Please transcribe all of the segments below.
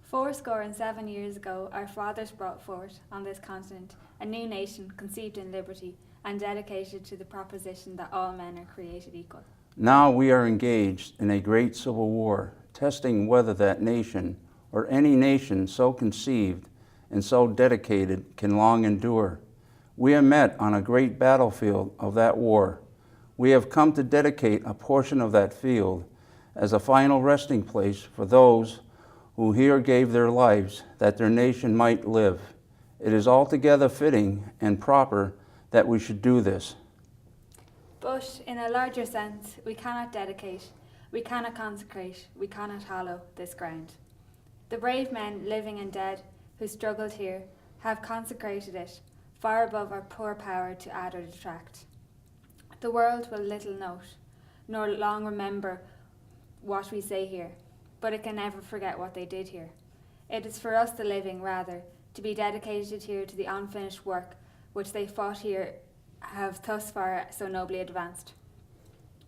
Fourscore and 7 years ago, our fathers brought forth on this continent a new nation conceived in liberty and dedicated to the proposition that all men are created equal. Now we are engaged in a great civil war, testing whether that nation, or any nation so conceived and so dedicated, can long endure. We are met on a great battlefield of that war. We have come to dedicate a portion of that field as a final resting place for those who here gave their lives that their nation might live. It is altogether fitting and proper that we should do this. But in a larger sense, we cannot dedicate, we cannot consecrate, we cannot hallow this ground. The brave men, living and dead, who struggled here, have consecrated it, far above our poor power to add or detract. The world will little note, nor long remember what we say here, but it can never forget what they did here. It is for us, the living, rather, to be dedicated here to the unfinished work which they fought here have thus far so nobly advanced.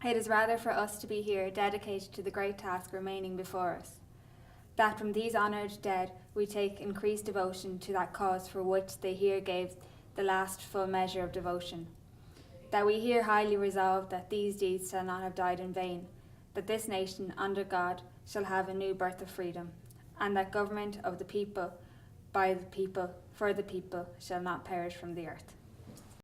It is rather for us to be here dedicated to the great task remaining before us, that from these honoured dead we take increased devotion to that cause for which they here gave the last full measure of devotion, that we here highly resolve that these deeds shall not have died in vain, that this nation, under God, shall have a new birth of freedom, and that government of the people, by the people, for the people, shall not perish from the earth.